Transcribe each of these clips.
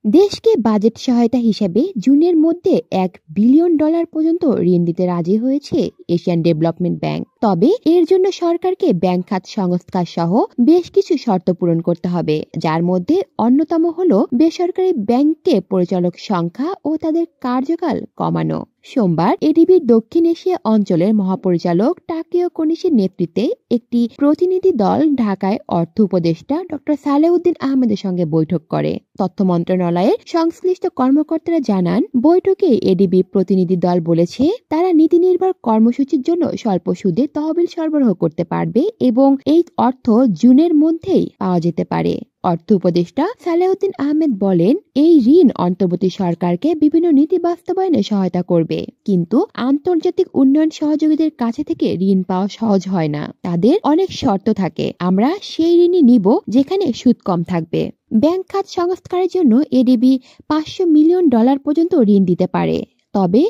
দেশকে বাজেট সহায়তা হিসেবে জুনের মধ্যে $1 বিলিয়ন পর্যন্ত ঋণ দিতে রাজি হয়েছে এশিয়ান ডেভেলপমেন্ট ব্যাংক। তবে এর জন্য সরকারকে ব্যাংক খাত সংস্কার সহ বেশ কিছু শর্ত পূরণ করতে হবে, যার মধ্যে অন্যতম হল বেসরকারি ব্যাংকে পরিচালক সংখ্যা ও তাদের কার্যকাল কমানো। সোমবার এডিবির দক্ষিণ এশিয়া অঞ্চলের মহাপরিচালক টাকিও কোনিশির নেতৃত্বে একটি প্রতিনিধি দল ঢাকায় অর্থ উপদেষ্টা ডক্টর সালেউদ্দিন আহমেদের সঙ্গে বৈঠক করে। তথ্য মন্ত্রণালয়ের সংশ্লিষ্ট কর্মকর্তারা জানান, বৈঠকে এডিবি প্রতিনিধি দল বলেছে তারা নীতি নির্ভর কর্মসূচির জন্য স্বল্প সুদে তহবিল সরবরাহ করতে পারবে এবং এই অর্থ জুনের মধ্যেই পাওয়া যেতে পারে। অর্থ উপদেষ্টা সালেউদ্দিন আহমেদ বলেন, এই ঋণ অন্তর্বর্তী সরকারকে বিভিন্ন নীতি বাস্তবায়নে সহায়তা করবে, কিন্তু আন্তর্জাতিক উন্নয়ন সহযোগীদের কাছে থেকে ঋণ পাওয়া সহজ হয় না। তাদের অনেক শর্ত থাকে। আমরা সেই ঋণই নিব যেখানে সুদ কম থাকবে। ব্যাংক খাত সংস্কারের জন্য এডিবি $500 মিলিয়ন পর্যন্ত ঋণ দিতে পারে। তবে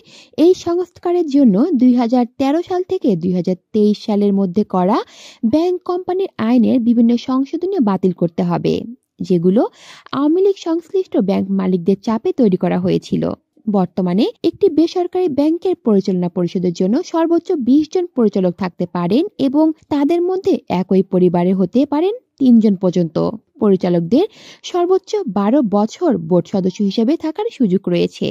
এই সংস্কারের জন্য 2013 সাল থেকে 2023 সালের মধ্যে করা ব্যাংক কোম্পানির আইনের বিভিন্ন সংশোধনী বাতিল করতে হবে, যেগুলো আওয়ামী লীগ সংশ্লিষ্ট ব্যাংক মালিকদের চাপে তৈরি করা হয়েছিল। বর্তমানে একটি বেসরকারি ব্যাংকের পরিচালনা পরিষদের জন্য সর্বোচ্চ 20 জন পরিচালক থাকতে পারেন এবং তাদের মধ্যে একই পরিবারে হতে পারেন 3 জন পর্যন্ত। পরিচালকদের সর্বোচ্চ 12 বছর বোর্ড সদস্য হিসেবে থাকার সুযোগ রয়েছে।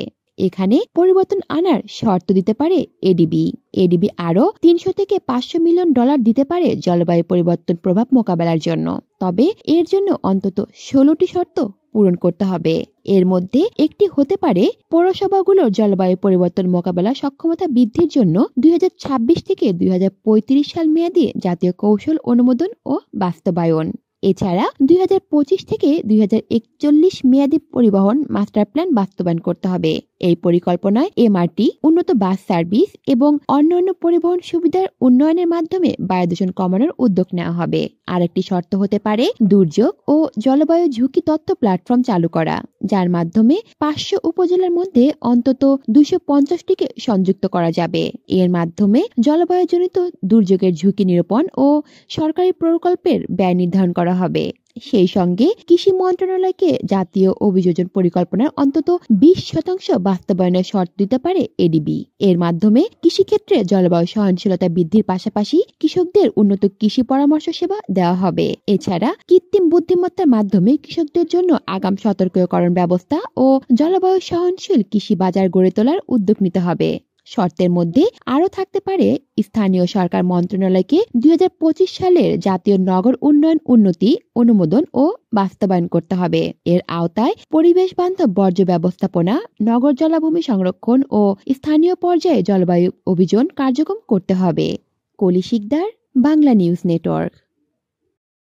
এখানে পরিবর্তন আনার শর্ত দিতে পারে এডিবি। এডিবি আরও $300 থেকে $500 মিলিয়ন দিতে পারে জলবায়ু পরিবর্তন প্রভাব মোকাবেলার জন্য। তবে এর জন্য অন্তত 16টি শর্ত পূরণ করতে হবে। এর মধ্যে একটি হতে পারে পৌরসভাগুলোর জলবায়ু পরিবর্তন মোকাবেলা সক্ষমতা বৃদ্ধির জন্য 2026 থেকে 2035 সাল মেয়াদী জাতীয় কৌশল অনুমোদন ও বাস্তবায়ন। এছাড়া 2025 থেকে 2041 মেয়াদী পরিবহন মাস্টার প্ল্যান বাস্তবায়ন করতে হবে। এই পরিকল্পনায় এমআরটি, উন্নত বাস সার্ভিস এবং অন্যান্য পরিবহন সুবিধার উন্নয়নের মাধ্যমে বায়ু দূষণ কমানোর উদ্যোগ নেওয়া হবে। আরেকটি শর্ত হতে পারে দুর্যোগ ও জলবায়ু ঝুঁকি তথ্য প্ল্যাটফর্ম চালু করা, যার মাধ্যমে 500 উপজেলার মধ্যে অন্তত 250টিকে সংযুক্ত করা যাবে। এর মাধ্যমে জলবায়ুজনিত দুর্যোগের ঝুঁকি নিরূপণ ও সরকারি প্রকল্পের ব্যয় নির্ধারণ করা হবে। সেই সঙ্গে কৃষি মন্ত্রণালয়কে জাতীয় অভিযোজন পরিকল্পনার অন্তত 20% বাস্তবায়নের শর্ত দিতে পারে এডিবি। এর মাধ্যমে কৃষিক্ষেত্রে জলবায়ু সহনশীলতা বৃদ্ধির পাশাপাশি কৃষকদের উন্নত কৃষি পরামর্শ সেবা দেওয়া হবে। এছাড়া কৃত্রিম বুদ্ধিমত্তার মাধ্যমে কৃষকদের জন্য আগাম সতর্কীকরণ ব্যবস্থা ও জলবায়ু সহনশীল কৃষি বাজার গড়ে তোলার উদ্যোগ নিতে হবে। শর্তের মধ্যে আরও থাকতে পারে স্থানীয় সরকার মন্ত্রণালয়কে 2025 সালের জাতীয় নগর উন্নয়ন উন্নতি অনুমোদন ও বাস্তবায়ন করতে হবে। এর আওতায় পরিবেশ বান্ধব বর্জ্য ব্যবস্থাপনা, নগর জলাভূমি সংরক্ষণ ও স্থানীয় পর্যায়ে জলবায়ু অভিযান কার্যক্রম করতে হবে। কলি শিকদার, বাংলা নিউজ নেটওয়ার্ক।